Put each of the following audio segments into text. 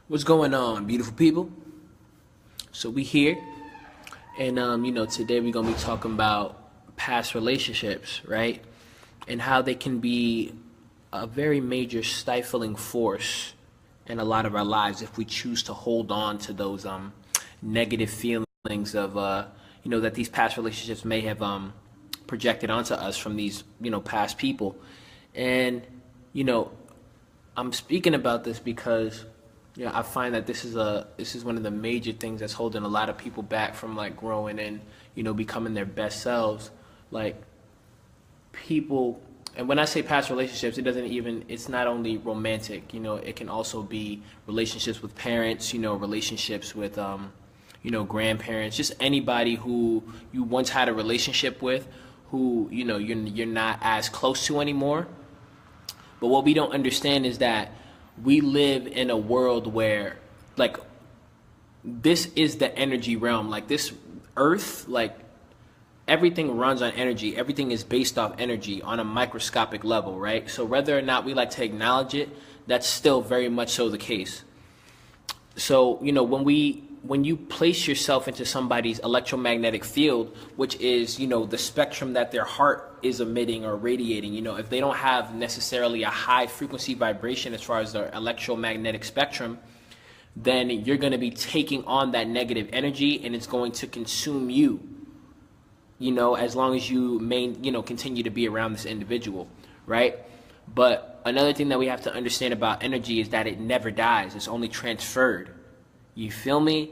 What's going on, beautiful people? So we here, and today we're gonna be talking about past relationships, right? And how they can be a very major stifling force in a lot of our lives if we choose to hold on to those negative feelings of that these past relationships may have projected onto us from these past people. And you know, I'm speaking about this because I find that this is one of the major things that's holding a lot of people back from like growing and becoming their best selves. Like people, and when I say past relationships, it's not only romantic. It can also be relationships with parents. Relationships with grandparents, just anybody who you once had a relationship with, who you're not as close to anymore. But what we don't understand is that we live in a world where, like, this is the energy realm. Like, this earth, like, everything runs on energy. Everything is based off energy on a microscopic level, right? So whether or not we like to acknowledge it, that's still very much so the case. So, when you place yourself into somebody's electromagnetic field, which is, the spectrum that their heart is emitting or radiating, if they don't have necessarily a high frequency vibration as far as their electromagnetic spectrum, then you're going to be taking on that negative energy and it's going to consume you, as long as you continue to be around this individual, right? But another thing that we have to understand about energy is that it never dies. It's only transferred. You feel me?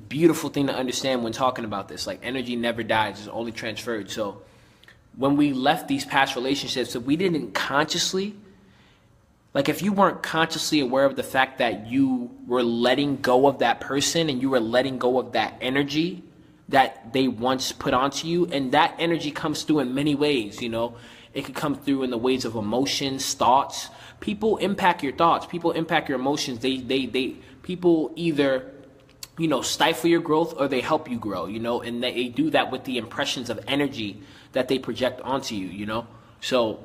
Beautiful thing to understand when talking about this. Like, energy never dies, it's only transferred. So when we left these past relationships, if we didn't consciously, like if you weren't consciously aware of the fact that you were letting go of that person and you were letting go of that energy that they once put onto you, and that energy comes through in many ways. It could come through in the ways of emotions, thoughts. People impact your thoughts. People impact your emotions. People either, stifle your growth or they help you grow, and they do that with the impressions of energy that they project onto you. So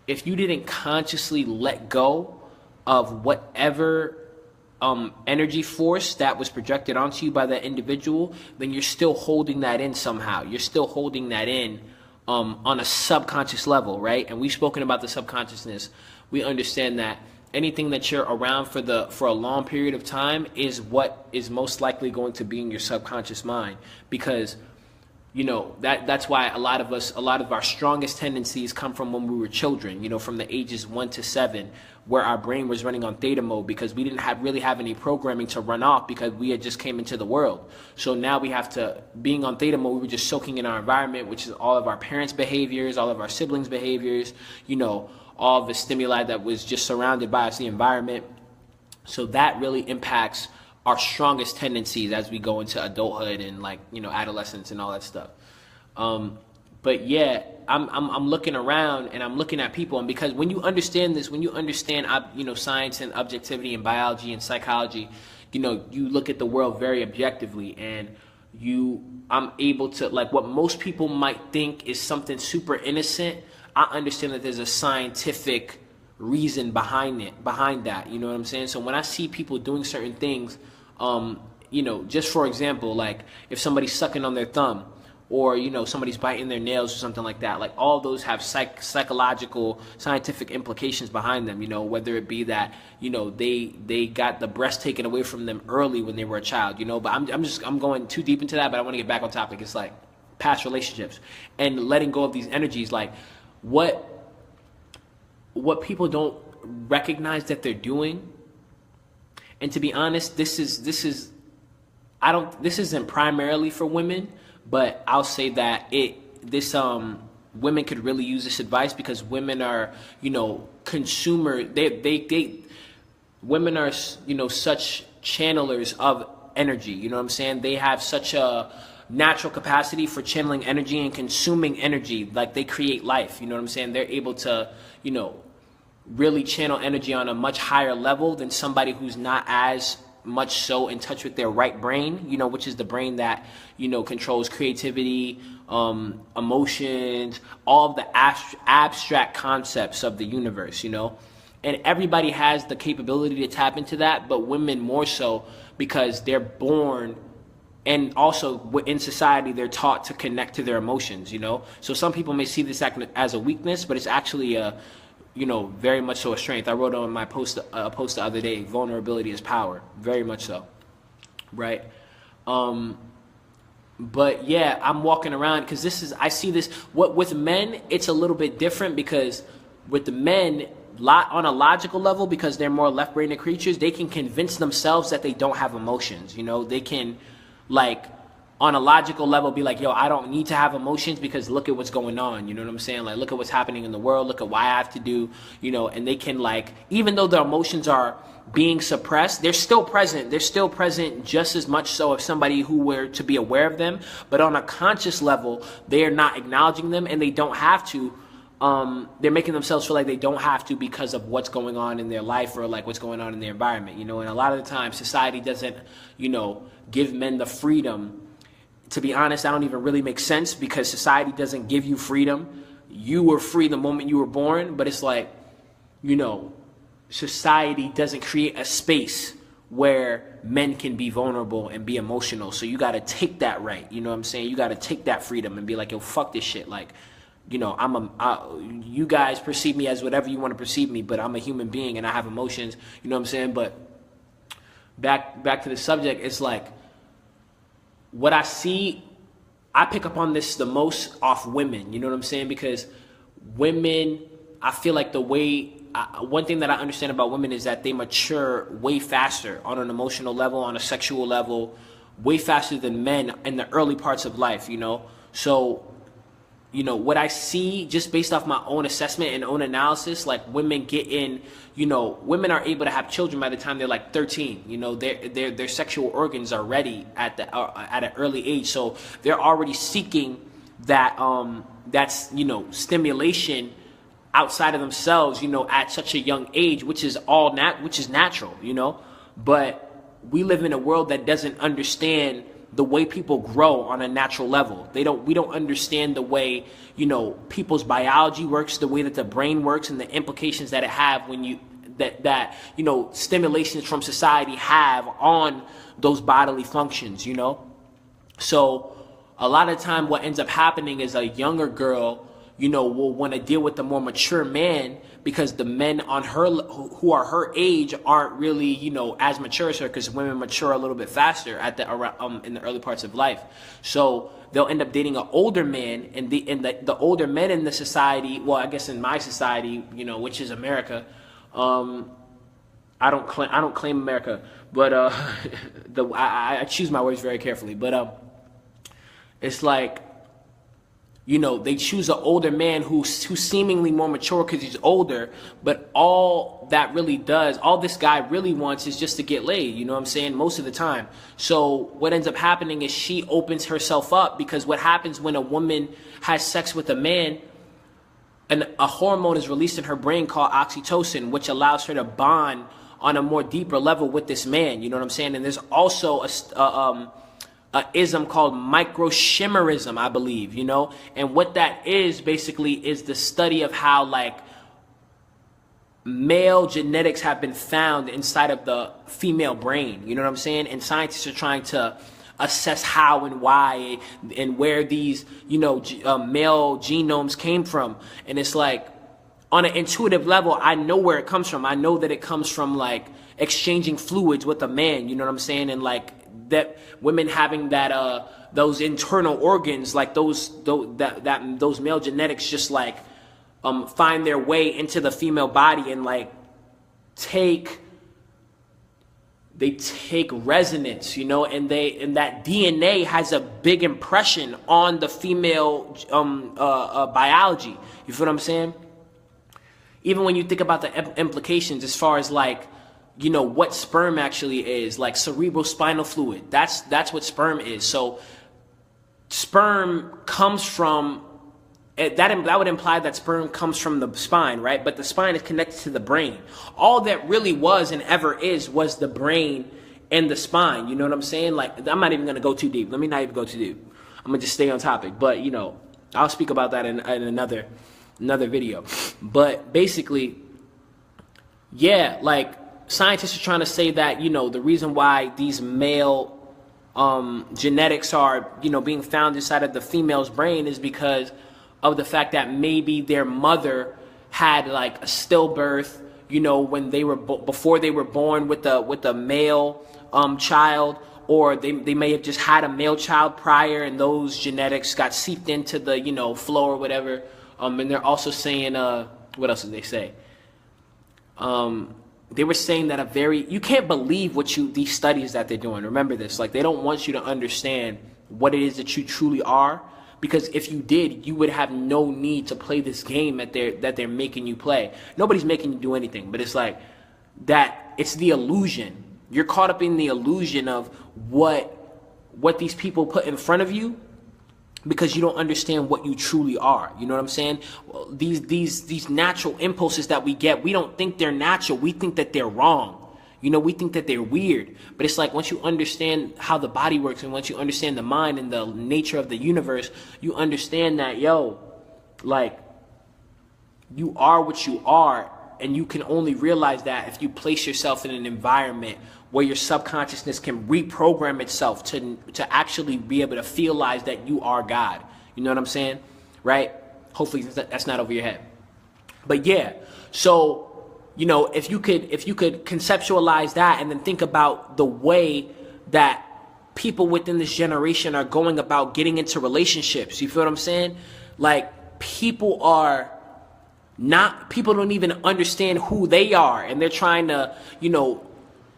if you didn't consciously let go of whatever energy force that was projected onto you by that individual, then you're still holding that in somehow. You're still holding that in on a subconscious level, right? And we've spoken about the subconsciousness. We understand that anything that you're around for a long period of time is what is most likely going to be in your subconscious mind, because that's why a lot of our strongest tendencies come from when we were children, from the ages 1 to 7, where our brain was running on theta mode because we didn't really have any programming to run off because we had just came into the world. So now we have to, being on theta mode, we were just soaking in our environment, which is all of our parents' behaviors, all of our siblings' behaviors, all of the stimuli that was just surrounded by us, the environment. So that really impacts our strongest tendencies as we go into adulthood and adolescence and all that stuff. But yeah, I'm looking around and I'm looking at people, and because when you understand this, when you understand science and objectivity and biology and psychology, you look at the world very objectively, and I'm able to, like, what most people might think is something super innocent, I understand that there's a scientific reason behind that. You know what I'm saying? So when I see people doing certain things, just for example, like if somebody's sucking on their thumb, or somebody's biting their nails or something like that, like all those have psychological, scientific implications behind them. Whether it be that they got the breast taken away from them early when they were a child. But I'm going too deep into that. But I want to get back on topic. It's like past relationships and letting go of these energies. Like what people don't recognize that they're doing. And to be honest, this isn't primarily for women, but I'll say that women could really use this advice, because women are, consumer. Women are, such channelers of energy. You know what I'm saying? They have such a natural capacity for channeling energy and consuming energy. Like, they create life. You know what I'm saying? They're able to, really channel energy on a much higher level than somebody who's not as much so in touch with their right brain, which is the brain that, controls creativity, emotions, all of the abstract concepts of the universe, And everybody has the capability to tap into that, but women more so because they're born, and also in society they're taught to connect to their emotions, you know? So some people may see this as a weakness, but it's actually very much so a strength. I wrote on my post the other day, vulnerability is power, very much so, right? But yeah, I'm walking around because I see this, with men, it's a little bit different because with the men, on a logical level, because they're more left-brained creatures, they can convince themselves that they don't have emotions, you know? They can, like, on a logical level be like, yo, I don't need to have emotions because look at what's going on, you know what I'm saying? Like, look at what's happening in the world, look at why I have to do, you know, and they can, like, even though their emotions are being suppressed, they're still present. They're still present just as much so if somebody who were to be aware of them, but on a conscious level, they are not acknowledging them, and they don't have to. They're making themselves feel like they don't have to because of what's going on in their life or like what's going on in their environment, you know. And a lot of the time society doesn't, you know, give men the freedom. To be honest, that don't even really make sense because society doesn't give you freedom. You were free the moment you were born, but it's like, you know, society doesn't create a space where men can be vulnerable and be emotional. So you got to take that right. You know what I'm saying? You got to take that freedom and be like, yo, fuck this shit. Like, you know, you guys perceive me as whatever you want to perceive me, but I'm a human being and I have emotions, you know what I'm saying? But back to the subject, it's like, what I see, I pick up on this the most off women, you know what I'm saying? Because women, I feel like one thing that I understand about women is that they mature way faster on an emotional level, on a sexual level, way faster than men in the early parts of life, you know? So, you know, what I see just based off my own assessment and own analysis, like women women are able to have children by the time they're like 13. You know, their sexual organs are ready at an early age. So they're already seeking that's, you know, stimulation outside of themselves, you know, at such a young age, which is natural, you know. But we live in a world that doesn't understand the way people grow on a natural level. We don't understand the way, you know, people's biology works, the way that the brain works, and the implications that it have when you know, stimulations from society have on those bodily functions, you know. So a lot of time what ends up happening is a younger girl, you know, will want to deal with the more mature man because the men who are her age aren't really, you know, as mature as her, because women mature a little bit faster in the early parts of life. So they'll end up dating an older man, and the older men in the society, well, I guess in my society, you know, which is America, I don't claim America, but I choose my words very carefully. But it's like, you know, they choose an older man who's seemingly more mature because he's older, but all this guy really wants is just to get laid, you know what I'm saying, most of the time. So what ends up happening is she opens herself up, because what happens when a woman has sex with a man, a hormone is released in her brain called oxytocin, which allows her to bond on a more deeper level with this man, you know what I'm saying? And there's also a ism called microchimerism, I believe, you know. And what that is basically is the study of how, like, male genetics have been found inside of the female brain, you know what I'm saying? And scientists are trying to assess how and why and where these, you know, male genomes came from. And it's like, on an intuitive level, I know where it comes from. I know that it comes from, like, exchanging fluids with a man, you know what I'm saying? And, like, that women having those internal organs, like those male genetics just like find their way into the female body and like take resonance, you know, and that DNA has a big impression on the female biology. You feel what I'm saying? Even when you think about the implications as far as like, you know, what sperm actually is, like cerebrospinal fluid. That's what sperm is. So sperm comes from, that would imply that sperm comes from the spine, right? But the spine is connected to the brain. All that really was and ever is was the brain and the spine. You know what I'm saying? Like, I'm not even going to go too deep. Let me not even go too deep. I'm going to just stay on topic. But, you know, I'll speak about that in another video. But basically, Yeah, like scientists are trying to say that, the reason why these male genetics are, being found inside of the female's brain is because of the fact that maybe their mother had like a stillbirth, when they were before they were born with a male child, or they may have just had a male child prior, and those genetics got seeped into the flow or whatever. And they're also saying, what else did they say? They were saying that you can't believe these studies that they're doing. Remember this, like they don't want you to understand what it is that you truly are, because if you did, you would have no need to play this game that they're making you play. Nobody's making you do anything, but it's like that. It's the illusion. You're caught up in the illusion of what these people put in front of you, because you don't understand what you truly are. You know what I'm saying? These natural impulses that we get, we don't think they're natural. We think that they're wrong. We think that they're weird. But it's like once you understand how the body works, and once you understand the mind and the nature of the universe, you understand that, like, you are what you are, and you can only realize that if you place yourself in an environment where your subconsciousness can reprogram itself to actually be able to realize that you are God. You know what I'm saying? Right? Hopefully that's not over your head. But yeah, so, if you could conceptualize that, and then think about the way that people within this generation are going about getting into relationships. You feel what I'm saying? Like people don't even understand who they are, and they're trying to,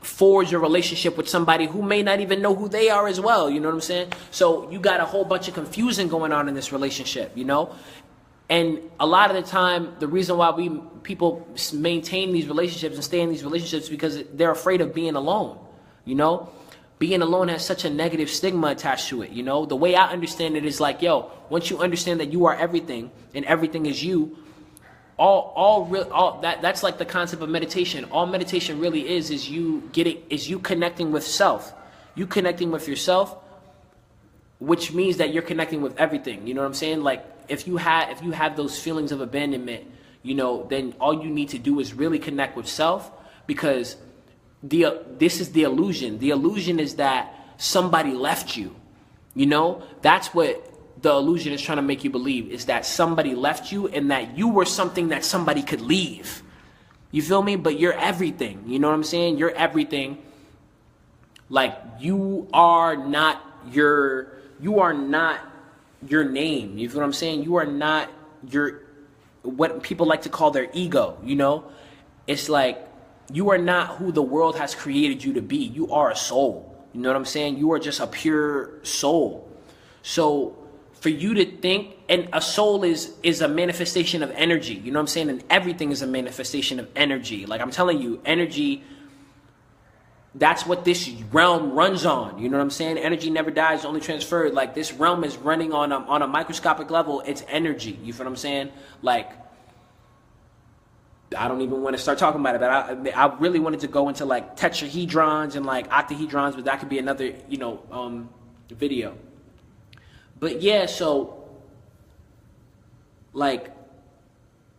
forge a relationship with somebody who may not even know who they are as well. You know what I'm saying? So you got a whole bunch of confusion going on in this relationship, and a lot of the time, the reason why people maintain these relationships and stay in these relationships is because they're afraid of being alone. Being alone has such a negative stigma attached to it. The way I understand it is like, once you understand that you are everything and everything is you, that's like the concept of meditation. All meditation really is you connecting with self. You connecting with yourself, which means that you're connecting with everything. You know what I'm saying? Like if you have those feelings of abandonment, then all you need to do is really connect with self, because this is the illusion. The illusion is that somebody left you. That's what the illusion is trying to make you believe, is that somebody left you and that you were something that somebody could leave. You feel me? But you're everything. You know what I'm saying? You're everything. Like you are not your name. You feel what I'm saying? You are not what people like to call their ego. It's like you are not who the world has created you to be. You are a soul. You know what I'm saying? You are just a pure soul. So for you to think, and a soul is a manifestation of energy, you know what I'm saying? And everything is a manifestation of energy. Like I'm telling you, energy, that's what this realm runs on. You know what I'm saying? Energy never dies, only transferred. Like this realm is running on a microscopic level. It's energy. You feel what I'm saying? Like, I don't even want to start talking about it, but I really wanted to go into like tetrahedrons and like octahedrons, but that could be another, video. But yeah, so like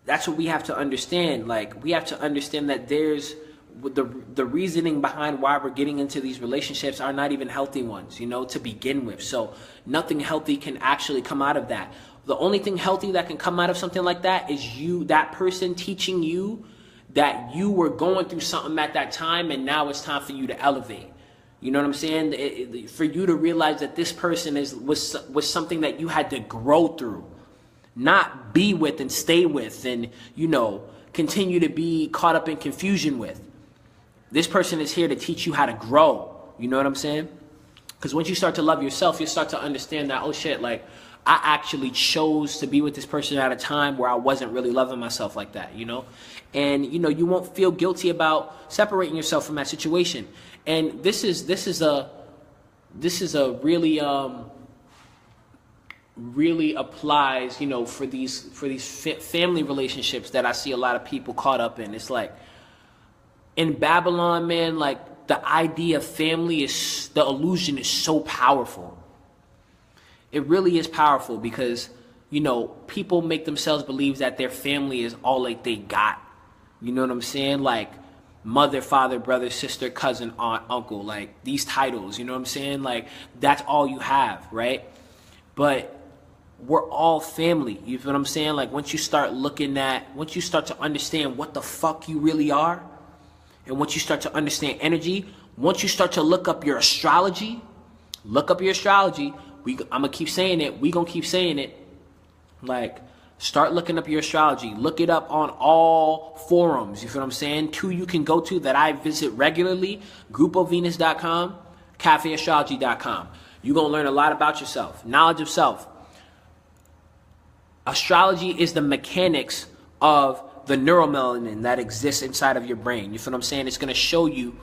that's what we have to understand. Like we have to understand that there's the reasoning behind why we're getting into these relationships are not even healthy ones, to begin with. So nothing healthy can actually come out of that. The only thing healthy that can come out of something like that is that person teaching you that you were going through something at that time, and now it's time for you to elevate. You know what I'm saying? For you to realize that this person was something that you had to grow through, not be with and stay with and, continue to be caught up in confusion with. This person is here to teach you how to grow. You know what I'm saying? Because once you start to love yourself, you start to understand that, oh shit, like I actually chose to be with this person at a time where I wasn't really loving myself like that, And, you won't feel guilty about separating yourself from that situation. And this is a really really applies, for these family relationships that I see a lot of people caught up in. It's like in Babylon, man, like the idea of family the illusion is so powerful. It really is powerful because, people make themselves believe that their family is all like they got. You know what I'm saying? Like mother, father, brother, sister, cousin, aunt, uncle, like these titles, you know what I'm saying? Like that's all you have, right? But we're all family, you feel what I'm saying? Like once you start to understand what the fuck you really are, and once you start to understand energy, once you start to look up your astrology, I'm gonna keep saying it, we gonna keep saying it, like, start looking up your astrology. Look it up on all forums. You feel what I'm saying? 2 you can go to that I visit regularly: GrupoVenus.com, CafeAstrology.com. You're going to learn a lot about yourself. Knowledge of self. Astrology is the mechanics of the neuromelanin that exists inside of your brain. You feel what I'm saying? It's going to show you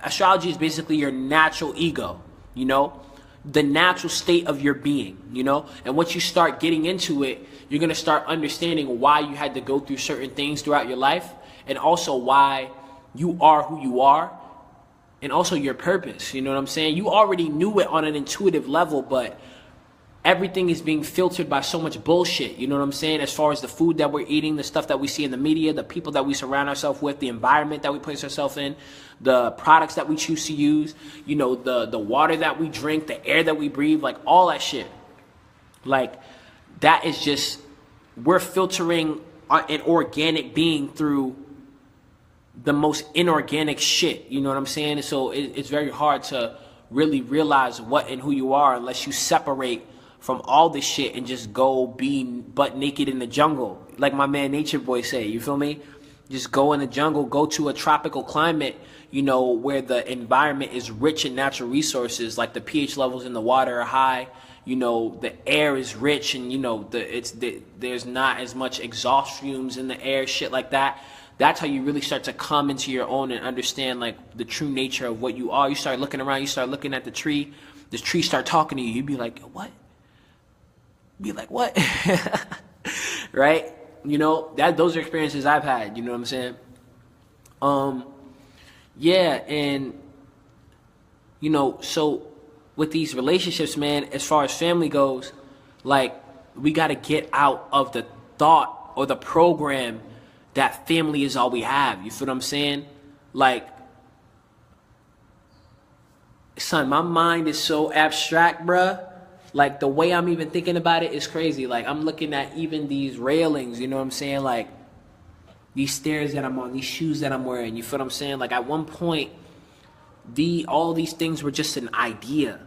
astrology is basically your natural ego, you know? The natural state of your being, you know? And once you start getting into it, you're going to start understanding why you had to go through certain things throughout your life, and also why you are who you are, and also your purpose. You know what I'm saying? You already knew it on an intuitive level, but everything is being filtered by so much bullshit. You know what I'm saying? As far as the food that we're eating, the stuff that we see in the media, the people that we surround ourselves with, the environment that we place ourselves in, the products that we choose to use, you know, the water that we drink, the air that we breathe, like all that shit. Like that is just, we're filtering an organic being through the most inorganic shit. You know what I'm saying? And so it's very hard to really realize what and who you are unless you separate from all this shit and just go be butt naked in the jungle, like my man Nature Boy say. You feel me? Just go in the jungle, go to a tropical climate, you know, where the environment is rich in natural resources, like the pH levels in the water are high, you know, the air is rich, and you know there's not as much exhaust fumes in the air, shit like that. That's how you really start to come into your own and understand like the true nature of what you are. You start looking around, you start looking at the tree start talking to you. You'd be like, what? Right? You know, those are experiences I've had, you know what I'm saying? Yeah, and you know, so with these relationships, man, as far as family goes, like we got to get out of the thought or the program that family is all we have. You feel what I'm saying? Like, son, my mind is so abstract, bruh. Like, the way I'm even thinking about it is crazy. Like, I'm looking at even these railings, you know what I'm saying? Like, these stairs that I'm on, these shoes that I'm wearing, you feel what I'm saying? Like, at one point, all these things were just an idea.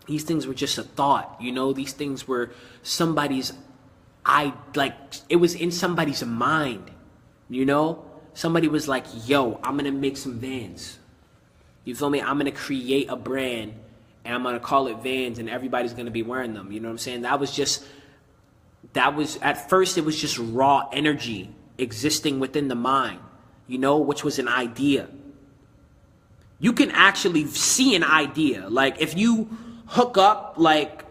These things were just a thought, you know? These things were it was in somebody's mind, you know? Somebody was like, yo, I'm going to make some Vans. You feel me? I'm going to create a brand, and I'm going to call it Vans, and everybody's going to be wearing them. You know what I'm saying? At first, it was just raw energy existing within the mind, you know, which was an idea. You can actually see an idea. Like, if you hook up, like,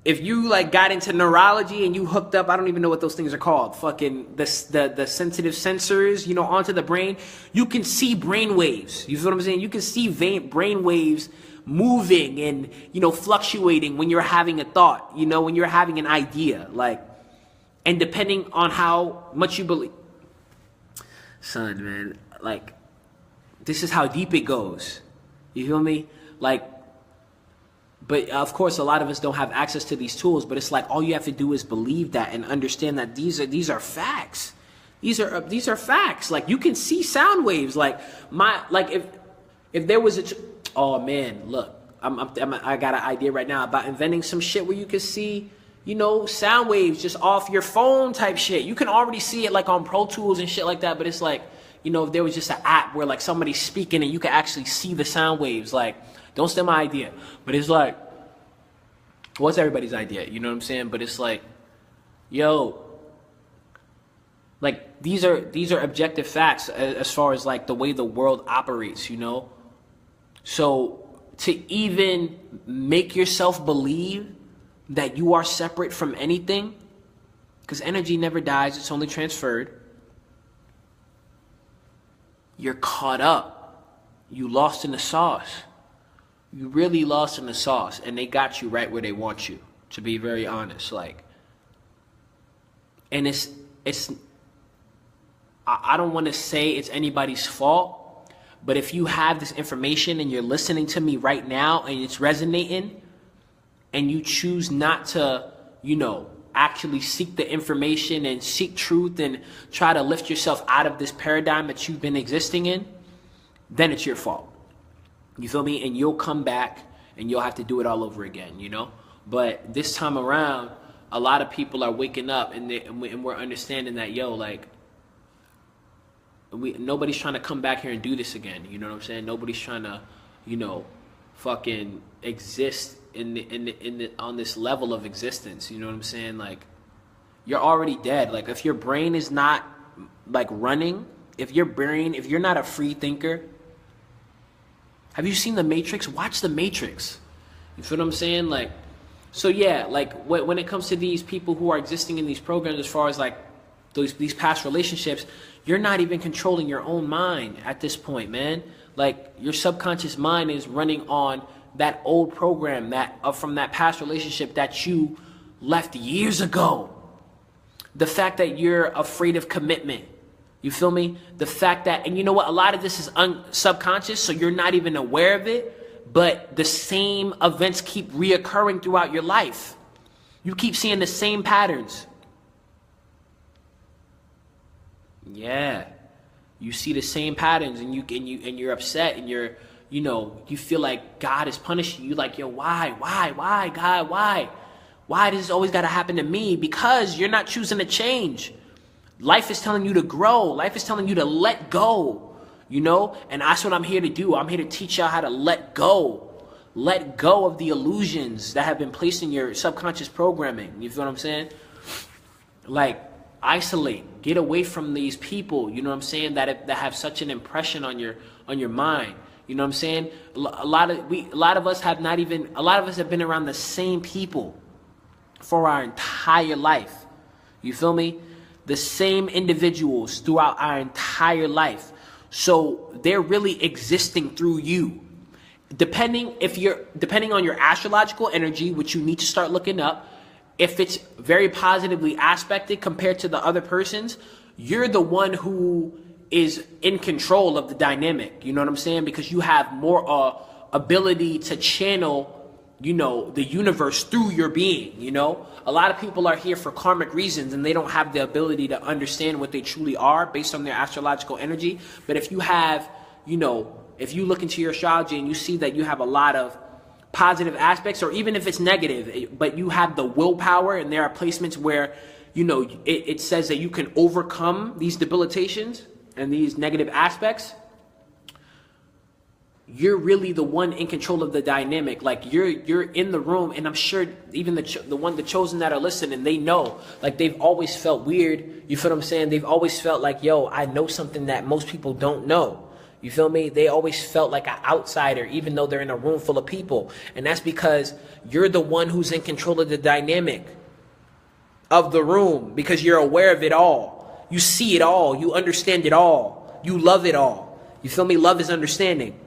if you, like, got into neurology and you hooked up, I don't even know what those things are called, fucking the sensitive sensors, you know, onto the brain, you can see brain waves. You feel what I'm saying? You can see brain waves moving and, you know, fluctuating when you're having a thought, you know, when you're having an idea, like, and depending on how much you believe. Son, man, like, this is how deep it goes. You feel me? Like, but of course, a lot of us don't have access to these tools, but it's like all you have to do is believe that and understand that these are facts. These are facts. Like, you can see sound waves. Like, if there was oh man, look, I got an idea right now about inventing some shit where you can see, you know, sound waves just off your phone type shit. You can already see it like on Pro Tools and shit like that, but it's like, you know, if there was just an app where like somebody's speaking and you can actually see the sound waves, like, don't steal my idea. But it's like, what's everybody's idea? You know what I'm saying? But it's like, yo, like, these are objective facts as far as like the way the world operates, you know? So to even make yourself believe that you are separate from anything, because energy never dies, it's only transferred. You're caught up. You lost in the sauce. You really lost in the sauce, and they got you right where they want you, to be very honest. Like, and it's I don't want to say it's anybody's fault, but if you have this information and you're listening to me right now and it's resonating, and you choose not to, actually seek the information and seek truth and try to lift yourself out of this paradigm that you've been existing in, then it's your fault. You feel me? And you'll come back and you'll have to do it all over again, But this time around, a lot of people are waking up and we're understanding that, nobody's trying to come back here and do this again. You know what I'm saying? Nobody's trying to, fucking exist on this level of existence. You know what I'm saying? Like, you're already dead. Like, if your brain is not like running, if you're not a free thinker, have you seen The Matrix? Watch The Matrix. You feel what I'm saying? Like, so yeah, like when it comes to these people who are existing in these programs, as far as like these past relationships, you're not even controlling your own mind at this point, man. Like, your subconscious mind is running on that old program from that past relationship that you left years ago. The fact that you're afraid of commitment. You feel me? The fact that, and you know what? A lot of this is subconscious, so you're not even aware of it, but the same events keep reoccurring throughout your life. You keep seeing the same patterns. Yeah. You see the same patterns, and you're upset, and you feel like God is punishing you. Like, why, God, why? Why does this always got to happen to me? Because you're not choosing to change. Life is telling you to grow. Life is telling you to let go, and that's what I'm here to do. I'm here to teach y'all how to let go of the illusions that have been placed in your subconscious programming. You feel what I'm saying? Like, isolate, get away from these people, that have such an impression on your mind. You know what I'm saying? A lot of us have been around the same people for our entire life. You feel me? The same individuals throughout our entire life. So they're really existing through you. Depending on your astrological energy, which you need to start looking up, if it's very positively aspected compared to the other person's, you're the one who is in control of the dynamic. You know what I'm saying? Because you have more ability to channel, the universe through your being. A lot of people are here for karmic reasons, and they don't have the ability to understand what they truly are based on their astrological energy. But if you have, if you look into your astrology and you see that you have a lot of positive aspects, or even if it's negative, but you have the willpower, and there are placements where, it says that you can overcome these debilitations and these negative aspects, you're really the one in control of the dynamic. Like, you're in the room, and I'm sure even the chosen that are listening, they know, like, they've always felt weird. You feel what I'm saying? They've always felt like, I know something that most people don't know. You feel me? They always felt like an outsider, even though they're in a room full of people. And that's because you're the one who's in control of the dynamic of the room, because you're aware of it all. You see it all. You understand it all. You love it all. You feel me? Love is understanding.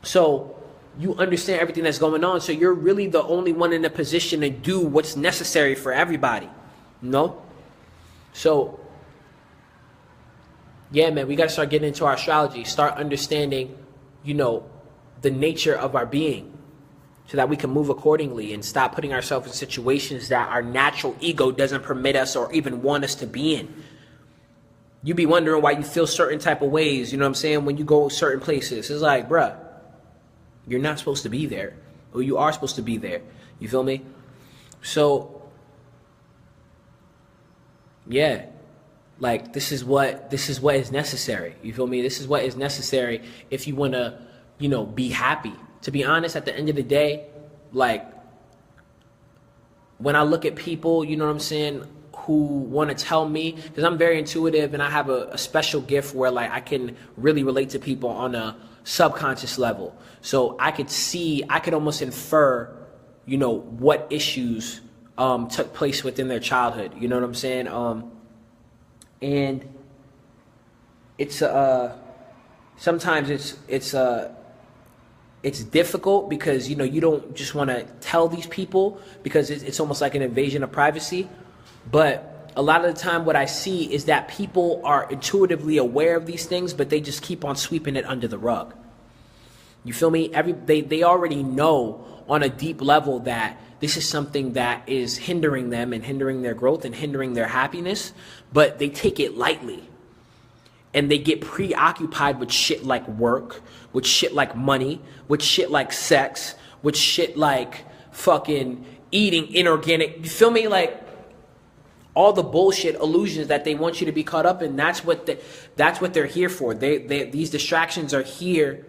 So you understand everything that's going on. So you're really the only one in a position to do what's necessary for everybody. So, yeah, man, we got to start getting into our astrology. Start understanding, the nature of our being, so that we can move accordingly and stop putting ourselves in situations that our natural ego doesn't permit us or even want us to be in. You be wondering why you feel certain type of ways, when you go certain places. It's like, bruh, you're not supposed to be there, or you are supposed to be there. You feel me? So, yeah, like, this is what is necessary. You feel me? This is what is necessary if you want to, be happy. To be honest, at the end of the day, like, when I look at people, who want to tell me, because I'm very intuitive and I have a special gift where, like, I can really relate to people on a subconscious level. So I could almost infer, what issues took place within their childhood. You know what I'm saying? And it's sometimes it's difficult, because you don't just want to tell these people, because it's almost like an invasion of privacy. But a lot of the time what I see is that people are intuitively aware of these things, but they just keep on sweeping it under the rug. You feel me? They already know on a deep level that this is something that is hindering them and hindering their growth and hindering their happiness, but they take it lightly. And they get preoccupied with shit like work, with shit like money, with shit like sex, with shit like fucking eating inorganic. You feel me? Like all the bullshit illusions that they want you to be caught up in. That's what they're here for. These distractions are here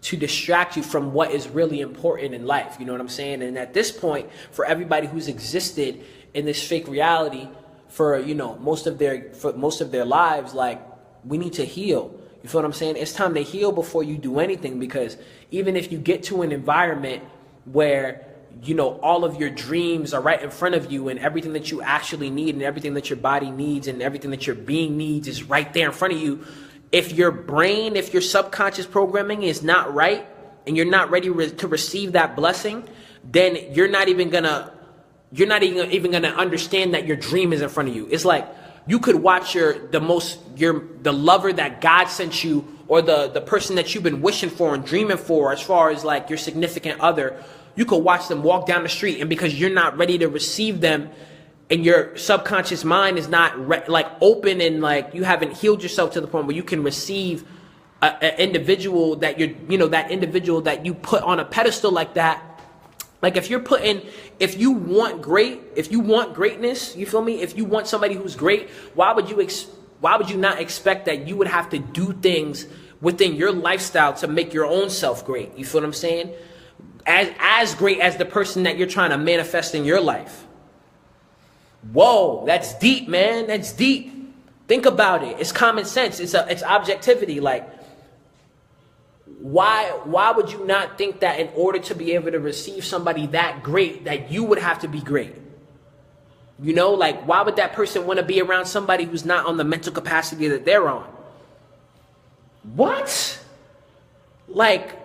to distract you from what is really important in life. You know what I'm saying? And at this point, for everybody who's existed in this fake reality for, you know, most of their lives, like, we need to heal. You feel what I'm saying? It's time to heal before you do anything, because even if you get to an environment where, you know, all of your dreams are right in front of you and everything that you actually need and everything that your body needs and everything that your being needs is right there in front of you, if your brain, if your subconscious programming is not right and you're not ready to receive that blessing, then you're not even gonna understand that your dream is in front of you. It's like you could watch the lover that God sent you, or the person that you've been wishing for and dreaming for, as far as like your significant other. You could watch them walk down the street, and because you're not ready to receive them, and your subconscious mind is not open, and like you haven't healed yourself to the point where you can receive an individual that that individual that you put on a pedestal like that. Like if you want greatness, you feel me? If you want somebody who's great, why would you not expect that you would have to do things within your lifestyle to make your own self great? You feel what I'm saying? As great as the person that you're trying to manifest in your life. Whoa, that's deep, man. That's deep. Think about it. It's common sense. It's objectivity. Like, why would you not think that in order to be able to receive somebody that great, that you would have to be great? You know, like, why would that person want to be around somebody who's not on the mental capacity that they're on? What? Like,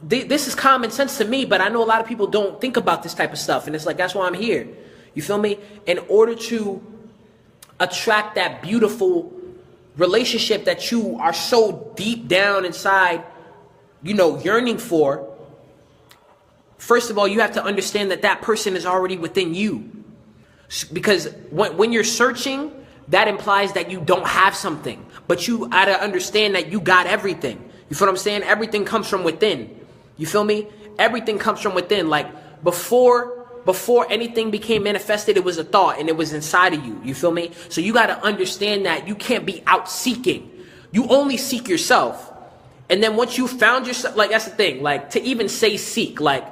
this is common sense to me, but I know a lot of people don't think about this type of stuff. And it's like, that's why I'm here. You feel me? In order to attract that beautiful relationship that you are so deep down inside, you know, yearning for, first of all, you have to understand that that person is already within you. Because when you're searching, that implies that you don't have something. But you gotta understand that you got everything. You feel what I'm saying? Everything comes from within. You feel me? Everything comes from within. Like before anything became manifested, it was a thought and it was inside of you. You feel me? So you got to understand that you can't be out seeking. You only seek yourself. And then once you found yourself, like that's the thing, like to even say seek, like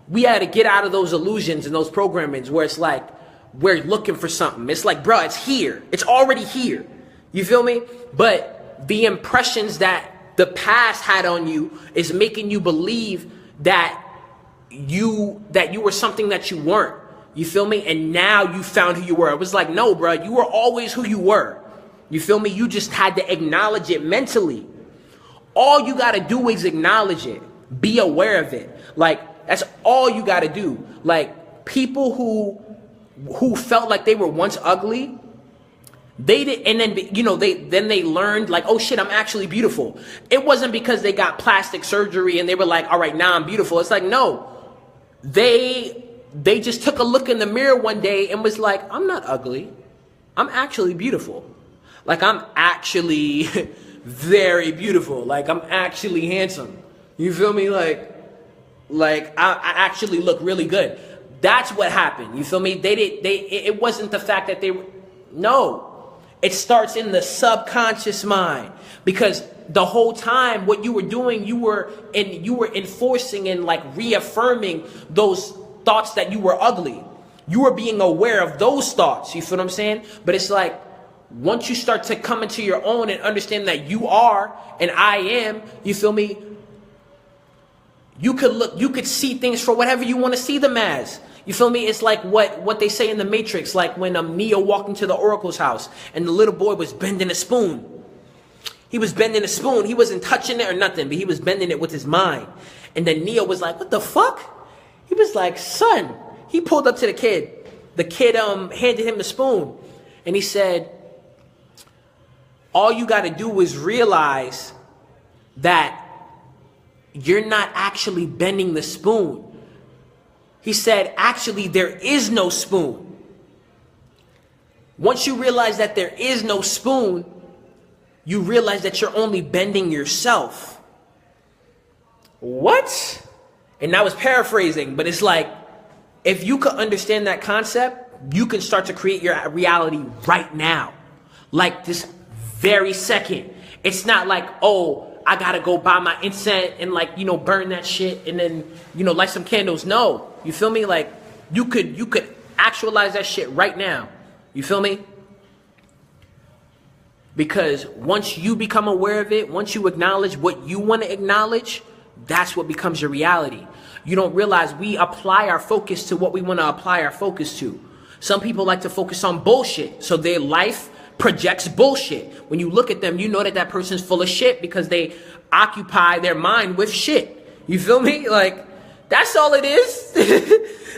we had to get out of those illusions and those programmings where it's like we're looking for something. It's like, bro, it's here. It's already here. You feel me? But the impressions that the past had on you is making you believe that you were something that you weren't. You feel me? And now you found who you were. It was like, no, bro, you were always who you were. You feel me? You just had to acknowledge it mentally. All you got to do is acknowledge it. Be aware of it. Like, that's all you got to do. Like, people who felt like they were once ugly, they did, and then, you know, they learned like, oh shit, I'm actually beautiful. It wasn't because they got plastic surgery and they were like, all right, now I'm beautiful. It's like, no, they just took a look in the mirror one day and was like, I'm not ugly. I'm actually beautiful. Like, I'm actually very beautiful. Like, I'm actually handsome. You feel me? Like I actually look really good. That's what happened. You feel me? It wasn't the fact that no. It starts in the subconscious mind, because the whole time what you were doing, you were enforcing and like reaffirming those thoughts that you were ugly. You were being aware of those thoughts. You feel what I'm saying? But it's like, once you start to come into your own and understand that you are and I am, you feel me? You could see things for whatever you want to see them as. You feel me? It's like what they say in the Matrix, like when Neo walked into the Oracle's house and the little boy was bending a spoon. He was bending a spoon. He wasn't touching it or nothing, but he was bending it with his mind. And then Neo was like, what the fuck? He was like, son. He pulled up to the kid. The kid handed him the spoon. And he said, all you got to do is realize that you're not actually bending the spoon. He said, actually, there is no spoon. Once you realize that there is no spoon, you realize that you're only bending yourself. What? And I was paraphrasing, but it's like, if you could understand that concept, you can start to create your reality right now. Like this very second. It's not like, oh, I gotta go buy my incense and like, burn that shit and then, light some candles. No, you feel me? Like you could actualize that shit right now. You feel me? Because once you become aware of it, once you acknowledge what you want to acknowledge, that's what becomes your reality. You don't realize we apply our focus to what we want to apply our focus to. Some people like to focus on bullshit, so their life projects bullshit. When you look at them, you know that person's full of shit because they occupy their mind with shit. You feel me? Like, that's all it is.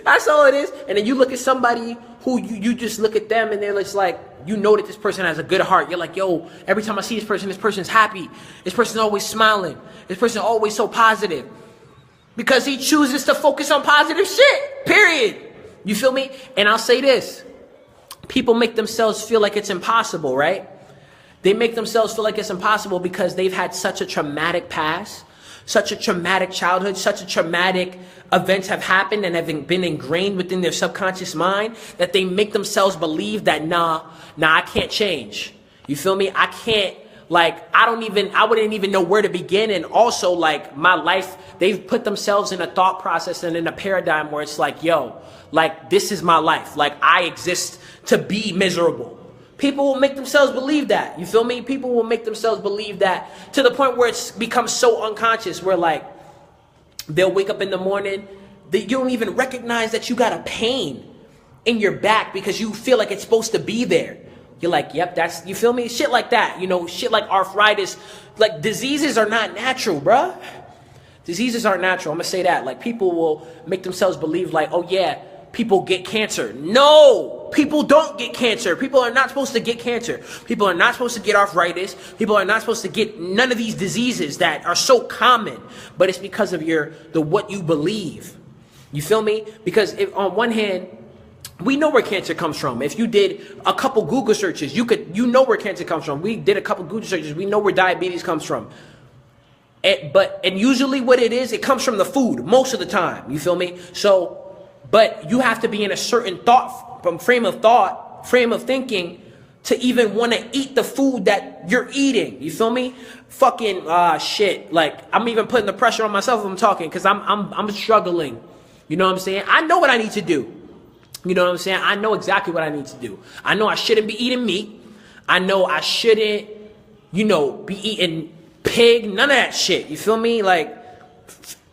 That's all it is. And then you look at somebody who you just look at them and they're just like, that this person has a good heart. You're like, yo, every time I see this person's happy. This person's always smiling. This person's always so positive. Because he chooses to focus on positive shit, period. You feel me? And I'll say this. People make themselves feel like it's impossible, right? They make themselves feel like it's impossible because they've had such a traumatic past, such a traumatic childhood, such a traumatic events have happened and have been ingrained within their subconscious mind that they make themselves believe that, nah, I can't change. You feel me? I can't. Like, I wouldn't even know where to begin. And also, like, my life, they've put themselves in a thought process and in a paradigm where it's like, yo, like, this is my life. Like, I exist to be miserable. People will make themselves believe that. You feel me? People will make themselves believe that to the point where it's become so unconscious where, like, they'll wake up in the morning, that you don't even recognize that you got a pain in your back because you feel like it's supposed to be there. You're like, yep, that's, you feel me? Shit like that, shit like arthritis. Like, diseases are not natural, bruh. Diseases aren't natural. I'm gonna say that. Like, people will make themselves believe like, oh yeah, people get cancer. No, people don't get cancer. People are not supposed to get cancer. People are not supposed to get arthritis. People are not supposed to get none of these diseases that are so common. But it's because of what you believe. You feel me? Because if on one hand, we know where cancer comes from. If you did a couple Google searches, you know where cancer comes from. We did a couple Google searches. We know where diabetes comes from. And usually what it is, it comes from the food most of the time. You feel me? So, but you have to be in a certain frame of thinking to even want to eat the food that you're eating. You feel me? Fucking shit. Like, I'm even putting the pressure on myself when I'm talking because I'm struggling. You know what I'm saying? I know what I need to do. You know what I'm saying? I know exactly what I need to do. I know I shouldn't be eating meat. I know I shouldn't, be eating pig, none of that shit. You feel me? Like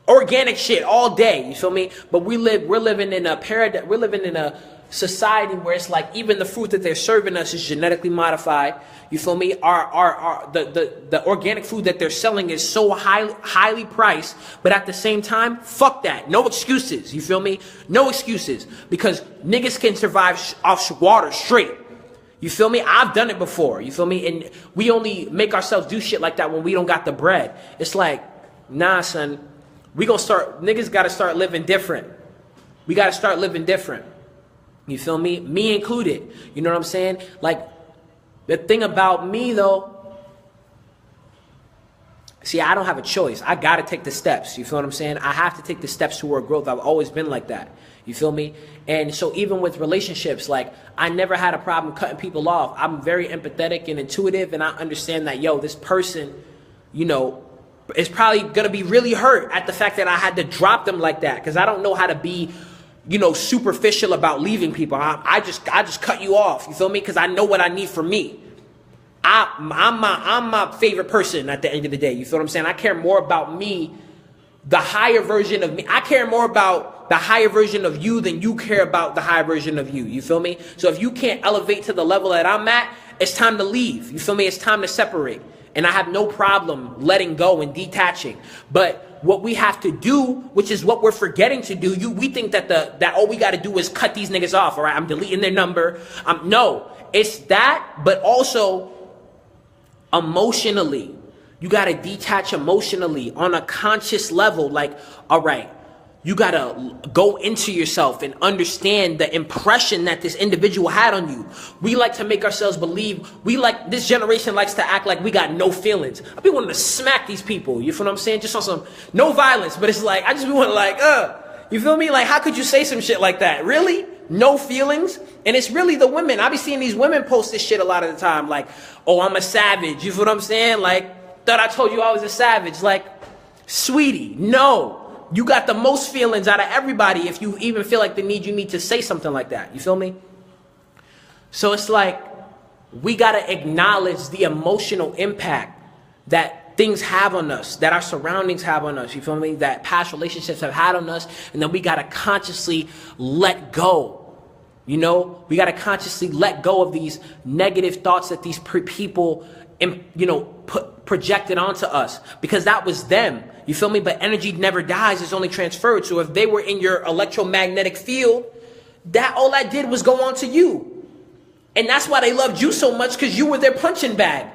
organic shit all day. You feel me? But we're living in a paradigm. We're living in a society where it's like even the fruit that they're serving us is genetically modified. You feel me? The organic food that they're selling is so highly priced, but at the same time, fuck that. No excuses. You feel me? No excuses. Because niggas can survive off water straight. You feel me? I've done it before. You feel me? And we only make ourselves do shit like that when we don't got the bread. It's like, nah, son. Niggas gotta start living different. We gotta start living different. You feel me? Me included. You know what I'm saying? Like, the thing about me, though, see, I don't have a choice. I got to take the steps. You feel what I'm saying? I have to take the steps toward growth. I've always been like that. You feel me? And so even with relationships, like, I never had a problem cutting people off. I'm very empathetic and intuitive, and I understand that, yo, this person, is probably going to be really hurt at the fact that I had to drop them like that because I don't know how to be superficial about leaving people. I just cut you off. You feel me? Because I know what I need for me. I'm my favorite person at the end of the day. You feel what I'm saying? I care more about me, the higher version of me. I care more about the higher version of you than you care about the higher version of you. You feel me? So if you can't elevate to the level that I'm at, it's time to leave. You feel me? It's time to separate. And I have no problem letting go and detaching. But what we have to do, which is what we're forgetting to do, we think that all we got to do is cut these niggas off. All right, I'm deleting their number. No, it's that, but also emotionally. You got to detach emotionally on a conscious level. Like, all right, you got to go into yourself and understand the impression that this individual had on you. We like to make ourselves believe, this generation likes to act like we got no feelings. I be wanting to smack these people. You feel what I'm saying? Just on some, no violence, but it's like, I just be wanting like, you feel me? Like, how could you say some shit like that? Really? No feelings? And it's really the women. I be seeing these women post this shit a lot of the time. Like, oh, I'm a savage. You feel what I'm saying? Like, thought I told you I was a savage. Like, sweetie, no. You got the most feelings out of everybody if you even feel like you need to say something like that. You feel me? So it's like, we got to acknowledge the emotional impact that things have on us, that our surroundings have on us. You feel me? That past relationships have had on us. And then we got to consciously let go. You know, we got to consciously let go of these negative thoughts that these people, projected onto us, because that was them. You feel me? But energy never dies, it's only transferred. So if they were in your electromagnetic field, all that did was go on to you. And that's why they loved you so much, because you were their punching bag.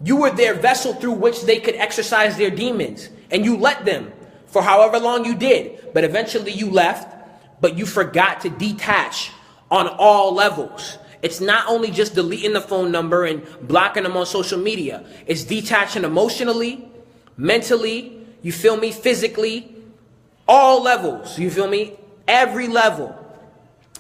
You were their vessel through which they could exercise their demons. And you let them for however long you did. But eventually you left, but you forgot to detach on all levels. It's not only just deleting the phone number and blocking them on social media. It's detaching emotionally, mentally, you feel me, physically, all levels, you feel me, every level.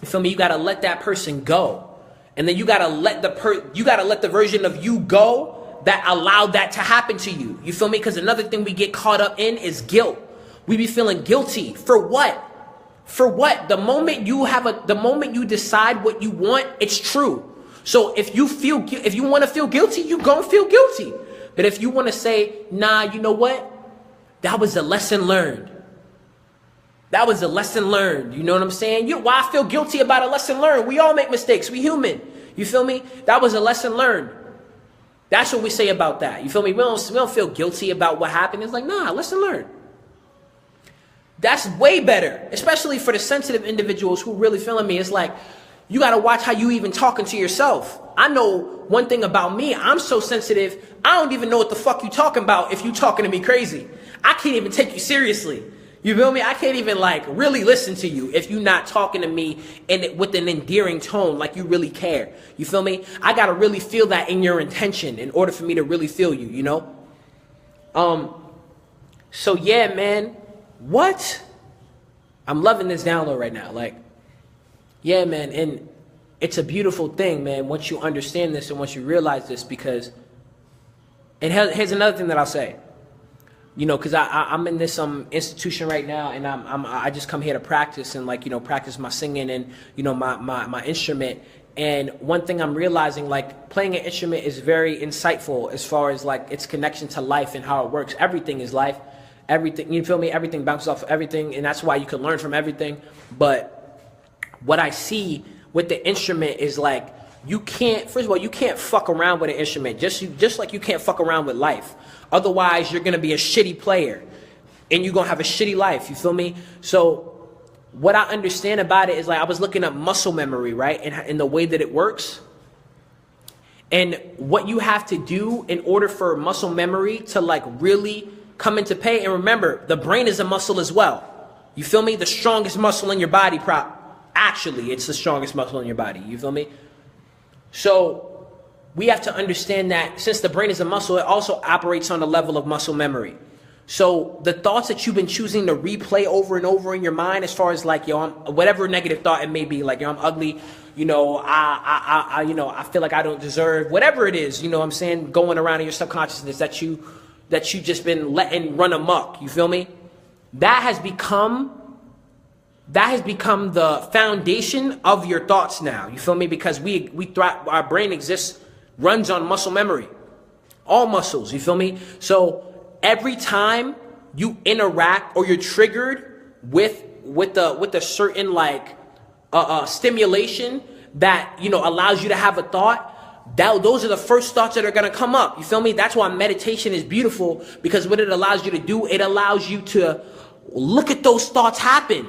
You feel me? You got to let that person go. And then you got to let the version of you go that allowed that to happen to you. You feel me? Because another thing we get caught up in is guilt. We be feeling guilty for what? For what? The moment you decide what you want, it's true. So if you want to feel guilty, you gonna feel guilty. But if you want to say, nah, you know what? That was a lesson learned. That was a lesson learned. You know what I'm saying? Why I feel guilty about a lesson learned? We all make mistakes. We human. You feel me? That was a lesson learned. That's what we say about that. You feel me? We don't feel guilty about what happened. It's like, nah, lesson learned. That's way better, especially for the sensitive individuals who really feeling me. It's like, you got to watch how you even talking to yourself. I know one thing about me. I'm so sensitive. I don't even know what the fuck you talking about if you talking to me crazy. I can't even take you seriously. You feel me? I can't even really listen to you if you're not talking to me with an endearing tone, like you really care. You feel me? I got to really feel that in your intention in order for me to really feel you, you know? So yeah, man. What? I'm loving this download right now. Yeah, man. And it's a beautiful thing, man, once you understand this and once you realize this, because, and here's another thing that I'll say, because I'm in this institution right now, and I just come here to practice and practice my singing and, my instrument. And one thing I'm realizing, playing an instrument is very insightful as far as its connection to life and how it works. Everything is life. Everything, you feel me? Everything bounces off of everything, and that's why you can learn from everything. But what I see with the instrument is you can't fuck around with an instrument, just like you can't fuck around with life. Otherwise, you're gonna be a shitty player, and you're gonna have a shitty life. You feel me? So what I understand about it is I was looking up muscle memory, right, and the way that it works. And what you have to do in order for muscle memory to really come into pay. And remember, the brain is a muscle as well. You feel me? The strongest muscle in your body, actually, it's the strongest muscle in your body. You feel me? So we have to understand that since the brain is a muscle, it also operates on the level of muscle memory. So the thoughts that you've been choosing to replay over and over in your mind, as far as whatever negative thought it may be, I'm ugly, I feel like I don't deserve, whatever it is, what I'm saying, going around in your subconsciousness that you just been letting run amok. You feel me? That has become the foundation of your thoughts now. You feel me? Because our brain runs on muscle memory, all muscles. You feel me? So every time you interact or you're triggered with a certain stimulation that allows you to have a thought, those are the first thoughts that are going to come up. You feel me? That's why meditation is beautiful, because what it allows you to do, it allows you to look at those thoughts happen.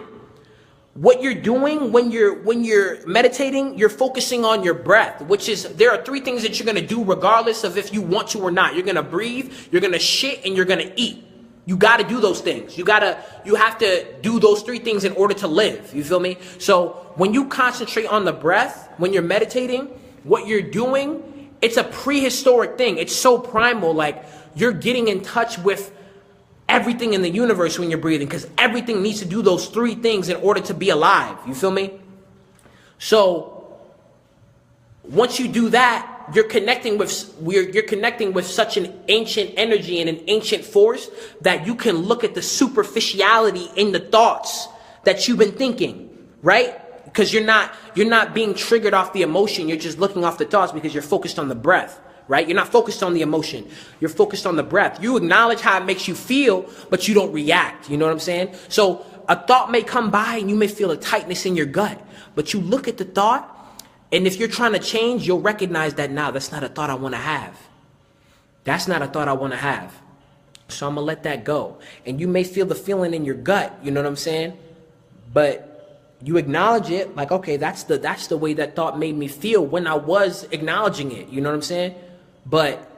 what you're doing when you're meditating, you're focusing on your breath, which is, there are three things that you're going to do regardless of if you want to or not. You're going to breathe, you're going to shit, and you're going to eat. You got to do those things. You have to do those three things in order to live. You feel me? So when you concentrate on the breath, when you're meditating, what you're doing, it's a prehistoric thing. It's so primal. Like, you're getting in touch with everything in the universe when you're breathing, because everything needs to do those three things in order to be alive. You feel me? So once you do that, you're connecting with such an ancient energy and an ancient force that you can look at the superficiality in the thoughts that you've been thinking, right? Because you're not being triggered off the emotion. You're just looking off the thoughts because you're focused on the breath. Right? You're not focused on the emotion. You're focused on the breath. You acknowledge how it makes you feel, but you don't react. You know what I'm saying? So a thought may come by and you may feel a tightness in your gut, but you look at the thought, and if you're trying to change, you'll recognize that, nah, that's not a thought I want to have. That's not a thought I want to have. So I'm going to let that go. And you may feel the feeling in your gut. You know what I'm saying? But you acknowledge it, like, okay, that's the way that thought made me feel when I was acknowledging it. You know what I'm saying? But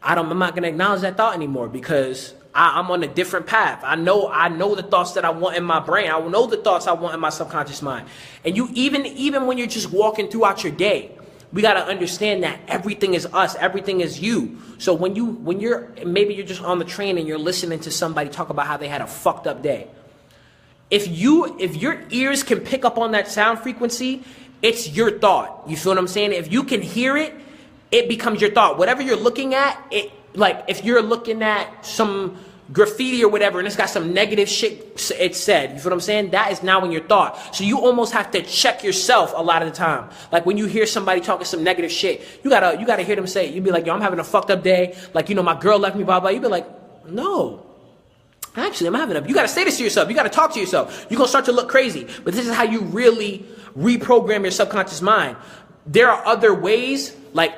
I'm not going to acknowledge that thought anymore, because I'm on a different path. I know the thoughts that I want in my brain. I know the thoughts I want in my subconscious mind. And you, even when you're just walking throughout your day, we got to understand that everything is us. Everything is you. So when you're just on the train and you're listening to somebody talk about how they had a fucked up day, if your ears can pick up on that sound frequency, it's your thought. You feel what I'm saying? If you can hear it, it becomes your thought. Whatever you're looking at, it, like if you're looking at some graffiti or whatever and it's got some negative shit it said, you feel what I'm saying? That is now in your thought. So you almost have to check yourself a lot of the time. Like when you hear somebody talking some negative shit, you gotta hear them say it. You be like, yo, I'm having a fucked up day. Like, you know, my girl left me, blah, blah. You be like, no. Actually, I'm having a... You got to say this to yourself. You got to talk to yourself. You're going to start to look crazy. But this is how you really reprogram your subconscious mind. There are other ways, like,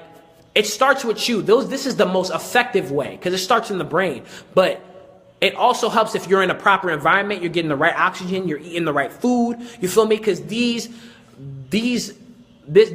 it starts with you. This is the most effective way because it starts in the brain. But it also helps if you're in a proper environment, you're getting the right oxygen, you're eating the right food. You feel me? Because the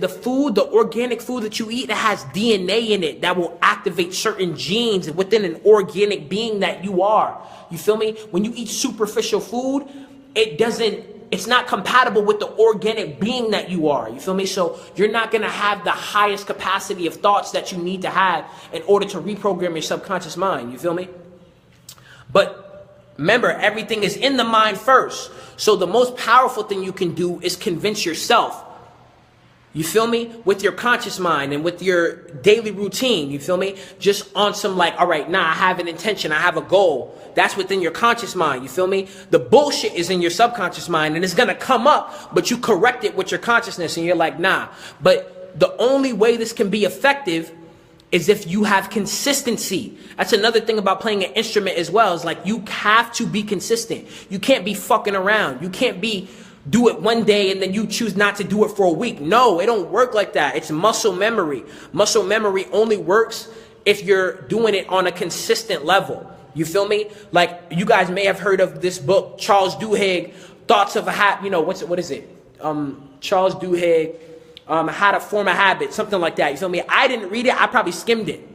food, the organic food that you eat, it has DNA in it that will activate certain genes within an organic being that you are. You feel me? When you eat superficial food, it's not compatible with the organic being that you are. You feel me? So you're not going to have the highest capacity of thoughts that you need to have in order to reprogram your subconscious mind. You feel me? But remember, everything is in the mind first. So the most powerful thing you can do is convince yourself. You feel me? With your conscious mind and with your daily routine, you feel me? Just on some like, all right, I have an intention, I have a goal. That's within your conscious mind, you feel me? The bullshit is in your subconscious mind and it's gonna come up, but you correct it with your consciousness and you're like, nah. But the only way this can be effective is if you have consistency. That's another thing about playing an instrument as well, is like you have to be consistent. You can't be fucking around. You can't do it one day and then you choose not to do it for a week. No, it don't work like that. It's muscle memory. Muscle memory only works if you're doing it on a consistent level. You feel me? Like you guys may have heard of this book, Charles Duhigg, Thoughts of a Habit. You know, what is it? Charles Duhigg, How to Form a Habit, something like that. You feel me? I didn't read it. I probably skimmed it.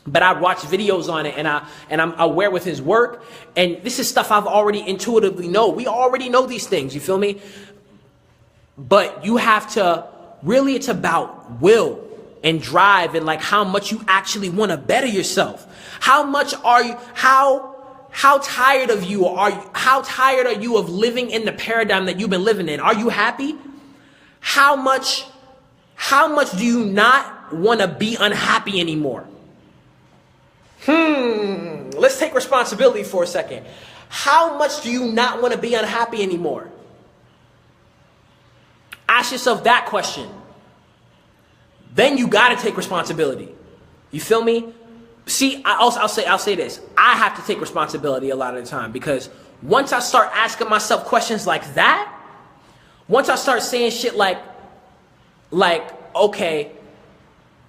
But I watched videos on it and I'm aware with his work. And this is stuff I've already intuitively know. We already know these things, you feel me? But you have to, really it's about will and drive and like how much you actually want to better yourself. How much are you, how tired of you are you? How tired are you of living in the paradigm that you've been living in? Are you happy? How much do you not want to be unhappy anymore? Let's take responsibility for a second. How much do you not want to be unhappy anymore? Ask yourself that question. Then you got to take responsibility. You feel me? See, I'll say this. I have to take responsibility a lot of the time because once I start asking myself questions like that, once I start saying shit like, okay,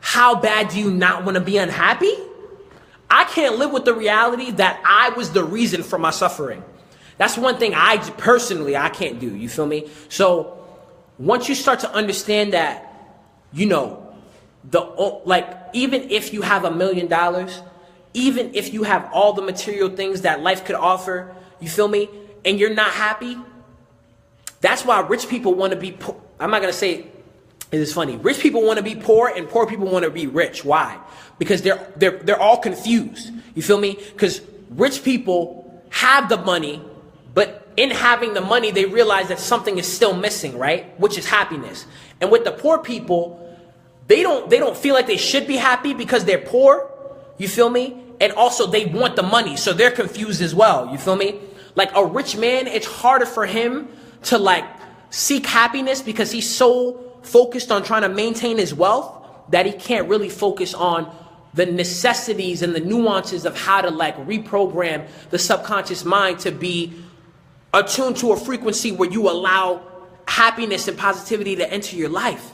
how bad do you not want to be unhappy? I can't live with the reality that I was the reason for my suffering. That's one thing I personally, I can't do. You feel me? So once you start to understand that, you know, like, even if you have $1 million, even if you have all the material things that life could offer, you feel me? And you're not happy. That's why rich people want to be poor. I'm not going to say it is funny. Rich people want to be poor and poor people want to be rich. Why? Because they're all confused. You feel me? Because rich people have the money, but in having the money, they realize that something is still missing, right? Which is happiness. And with the poor people, they don't feel like they should be happy because they're poor. You feel me? And also they want the money, so they're confused as well. You feel me? Like a rich man, it's harder for him to like seek happiness because he's so focused on trying to maintain his wealth that he can't really focus on the necessities and the nuances of how to like reprogram the subconscious mind to be attuned to a frequency where you allow happiness and positivity to enter your life.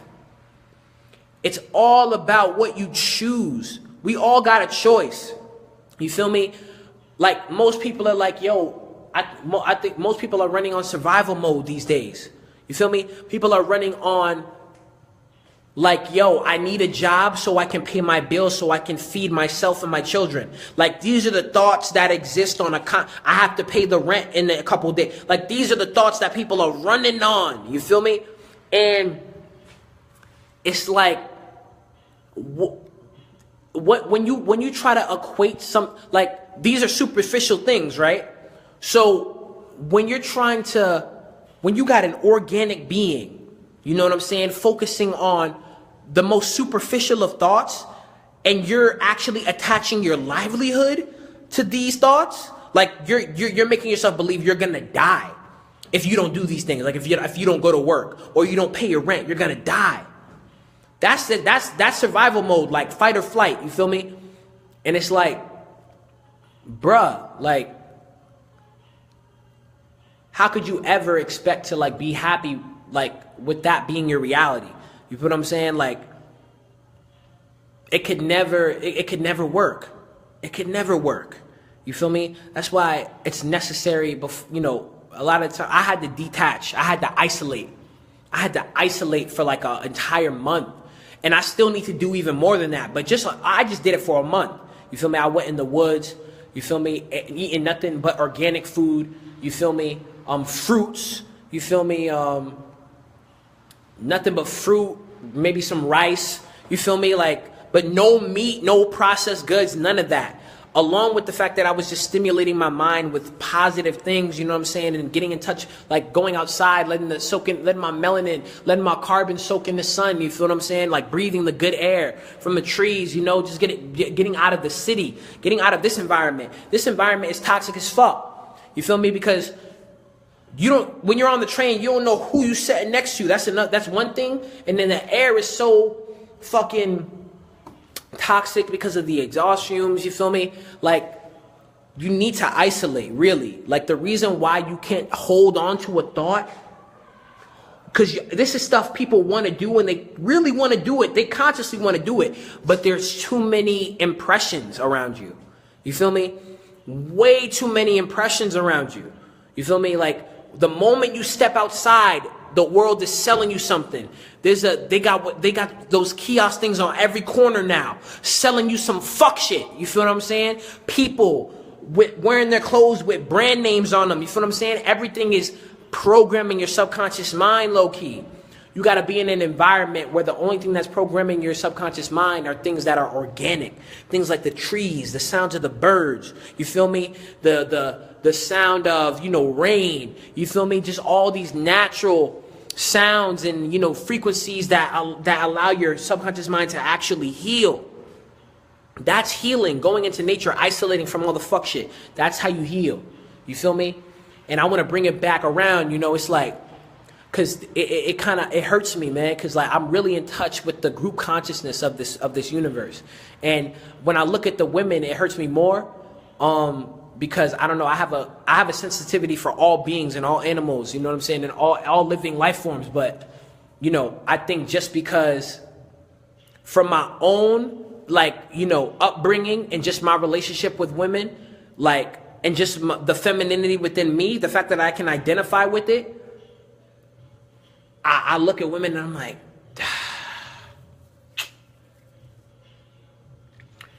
It's all about what you choose. We all got a choice. You feel me? Like most people are like, yo, I think most people are running on survival mode these days. You feel me? People are running on like, yo, I need a job so I can pay my bills, so I can feed myself and my children. Like, these are the thoughts that exist on I have to pay the rent in a couple of days. Like, these are the thoughts that people are running on. You feel me? And it's like, when you try to equate like, these are superficial things, right? So when you got an organic being, you know what I'm saying, focusing on the most superficial of thoughts, and you're actually attaching your livelihood to these thoughts, like you're making yourself believe you're gonna die if you don't do these things. Like if you don't go to work or you don't pay your rent, you're gonna die. That's survival mode, like fight or flight. You feel me? And it's like, bruh, like, how could you ever expect to like be happy like with that being your reality? You feel what I'm saying? Like, it could never work. It could never work. You feel me? That's why it's necessary. You know, a lot of time I had to detach. I had to isolate. I had to isolate for like an entire month. And I still need to do even more than that. But I just did it for a month. You feel me? I went in the woods. You feel me? Eating nothing but organic food. You feel me? Fruits. You feel me? Nothing but fruit. Maybe some rice. You feel me? Like, but no meat, no processed goods, none of that. Along with the fact that I was just stimulating my mind with positive things, you know what I'm saying, and getting in touch, like going outside, letting my melanin, letting my carbon soak in the sun, you feel what I'm saying, like breathing the good air from the trees, you know, just getting out of the city, getting out of this environment. This environment is toxic as fuck, you feel me, because when you're on the train, you don't know who you sitting next to. That's one thing, and then the air is so fucking toxic because of the exhaust fumes, you feel me? Like, you need to isolate, really. Like, the reason why you can't hold on to a thought, because this is stuff people want to do and they really want to do it. They consciously want to do it, but there's too many impressions around you. You feel me? Way too many impressions around you. You feel me? Like, the moment you step outside, the world is selling you something. They got those kiosk things on every corner now, selling you some fuck shit. You feel what I'm saying? People wearing their clothes with brand names on them. You feel what I'm saying? Everything is programming your subconscious mind, low key. You got to be in an environment where the only thing that's programming your subconscious mind are things that are organic. Things like the trees, the sounds of the birds. You feel me? The sound of, you know, rain. You feel me? Just all these natural sounds and, you know, frequencies that allow your subconscious mind to actually heal. That's healing. Going into nature, isolating from all the fuck shit. That's how you heal. You feel me? And I want to bring it back around. You know, it's like, because it hurts me, man, because like I'm really in touch with the group consciousness of this universe. And when I look at the women, it hurts me more because I don't know, I have a sensitivity for all beings and all animals, you know what I'm saying, and all living life forms. But, you know, I think just because from my own, like, you know, upbringing and just my relationship with women, like, and just the femininity within me, the fact that I can identify with it, I look at women and I'm like,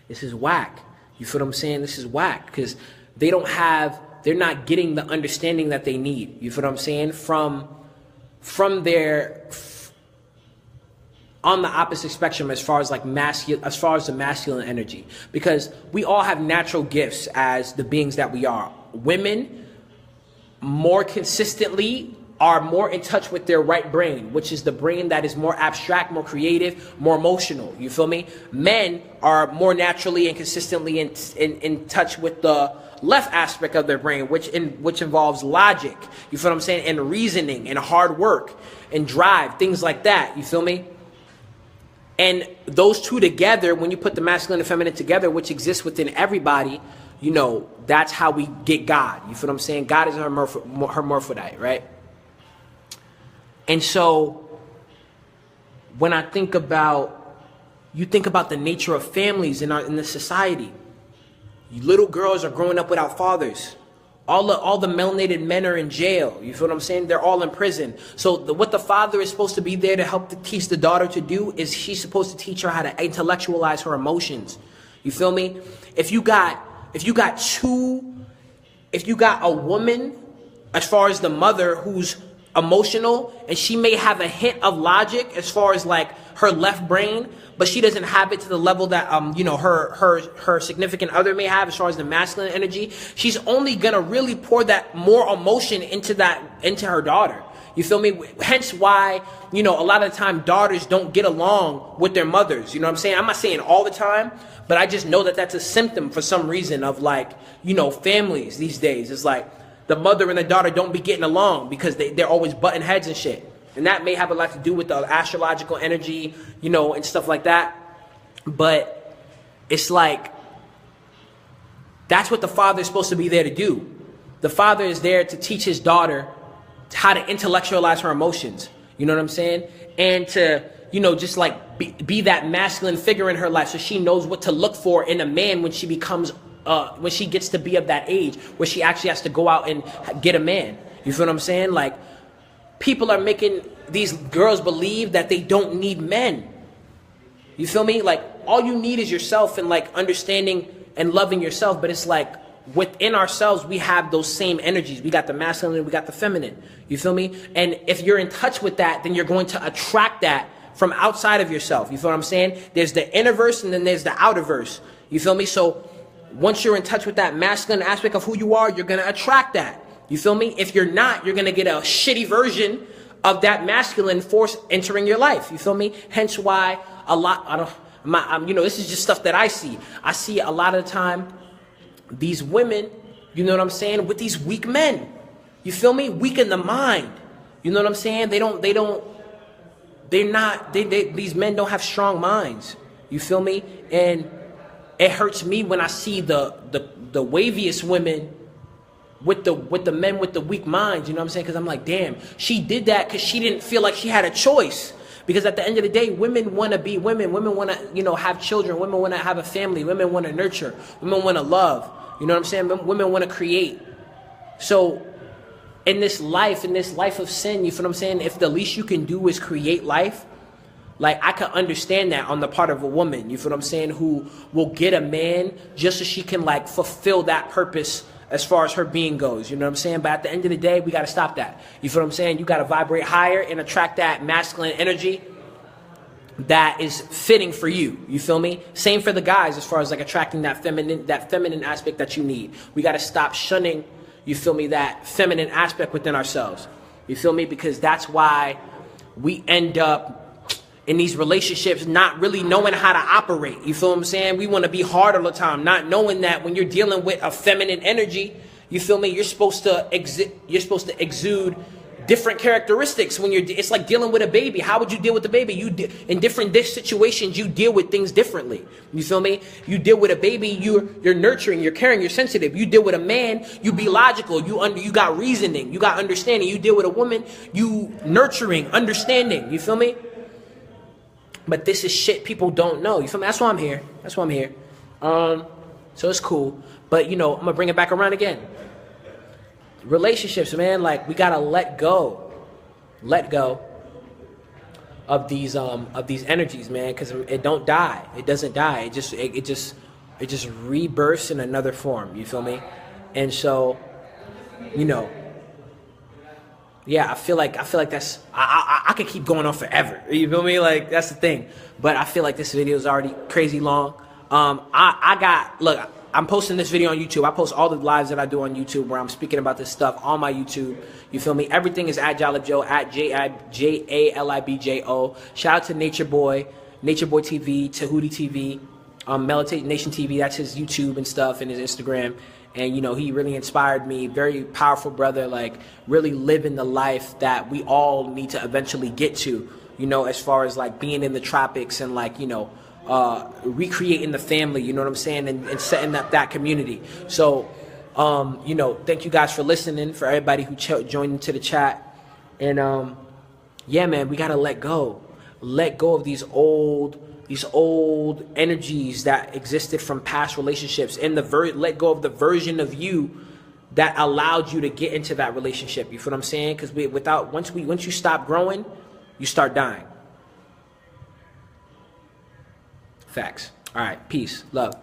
this is whack. You feel what I'm saying? This is whack because they're not getting the understanding that they need. You feel what I'm saying? From their, on the opposite spectrum as far as like the masculine energy, because we all have natural gifts as the beings that we are. Women more consistently are more in touch with their right brain, which is the brain that is more abstract, more creative, more emotional. You feel me? Men are more naturally and consistently in touch with the left aspect of their brain, which involves logic. You feel what I'm saying? And reasoning and hard work and drive, things like that. You feel me? And those two together, when you put the masculine and feminine together, which exists within everybody, you know, that's how we get God. You feel what I'm saying? God is hermaphrodite, right? And so when I think about, you think about the nature of families in this society. Little girls are growing up without fathers. All the melanated men are in jail. You feel what I'm saying? They're all in prison. So what the father is supposed to be there to help to teach the daughter to do is she's supposed to teach her how to intellectualize her emotions. You feel me? If you got a woman, as far as the mother, who's emotional, and she may have a hint of logic as far as like her left brain, but she doesn't have it to the level that you know, her significant other may have as far as the masculine energy, she's only gonna really pour that more emotion into her daughter. You feel me? Hence why, you know, a lot of the time daughters don't get along with their mothers. You know what I'm saying? I'm not saying all the time, but I just know that that's a symptom for some reason of, like, you know, families these days. It's like the mother and the daughter don't be getting along because they're always butting heads and shit. And that may have a lot to do with the astrological energy, you know, and stuff like that. But it's like, that's what the father is supposed to be there to do. The father is there to teach his daughter how to intellectualize her emotions. You know what I'm saying? And to, you know, just like be that masculine figure in her life, so she knows what to look for in a man when she becomes, when she gets to be of that age where she actually has to go out and get a man. You feel what I'm saying? Like, people are making these girls believe that they don't need men. You feel me? Like, all you need is yourself and like understanding and loving yourself. But it's like, within ourselves, we have those same energies. We got the masculine and we got the feminine. You feel me? And if you're in touch with that, then you're going to attract that from outside of yourself. You feel what I'm saying? There's the inner verse and then there's the outer verse. You feel me? So once you're in touch with that masculine aspect of who you are, you're going to attract that. You feel me? If you're not, you're going to get a shitty version of that masculine force entering your life. You feel me? Hence why a lot, you know, this is just stuff that I see. I see a lot of the time these women, you know what I'm saying, with these weak men. You feel me? Weak in the mind. You know what I'm saying? These men don't have strong minds. You feel me? And it hurts me when I see the waviest women with the men with the weak minds. You know what I'm saying? Because I'm like, damn, she did that because she didn't feel like she had a choice. Because at the end of the day, women want to be women. Women want to, you know, have children. Women want to have a family. Women want to nurture. Women want to love. You know what I'm saying? Women want to create. So in this life of sin, you feel what I'm saying? If the least you can do is create life, like, I can understand that on the part of a woman, you feel what I'm saying, who will get a man just so she can, like, fulfill that purpose as far as her being goes. You know what I'm saying? But at the end of the day, we got to stop that. You feel what I'm saying? You got to vibrate higher and attract that masculine energy that is fitting for you. You feel me? Same for the guys as far as like attracting that feminine aspect that you need. We got to stop shunning, you feel me, that feminine aspect within ourselves. You feel me? Because that's why we end up in these relationships not really knowing how to operate. You feel what I'm saying? We want to be hard all the time, not knowing that when you're dealing with a feminine energy, you feel me, you're supposed to exude different characteristics. When it's like dealing with a baby. How would you deal with the baby? In different situations, you deal with things differently. You feel me? You deal with a baby, you're nurturing, you're caring, you're sensitive. You deal with a man, you be logical, you got reasoning, you got understanding. You deal with a woman, you nurturing, understanding. You feel me? But this is shit people don't know. You feel me? That's why I'm here. That's why I'm here. So it's cool. But, you know, I'm going to bring it back around again. Relationships, man, like, we got to let go of these energies, man, because it don't die. It doesn't die. It just rebirths in another form. You feel me? And so, you know, yeah, I feel like that's I could keep going on forever. You feel me? Like, that's the thing. But I feel like this video is already crazy long. Look, I'm posting this video on YouTube. I post all the lives that I do on YouTube where I'm speaking about this stuff on my YouTube. You feel me? Everything is at Jalib Joe, at JALIBJO. Shout out to Nature Boy TV, Tahuti TV, Meditation Nation TV. That's his YouTube and stuff, and his Instagram. And, you know, he really inspired me. Very powerful brother, like, really living the life that we all need to eventually get to, you know, as far as, like, being in the tropics and, like, you know, recreating the family, you know what I'm saying, and setting up that community. So, you know, thank you guys for listening, for everybody who joined into the chat. And, yeah, man, we got to let go of these old energies that existed from past relationships, and let go of the version of you that allowed you to get into that relationship. You feel what I'm saying? Because once you stop growing, you start dying. Facts. All right. Peace. Love.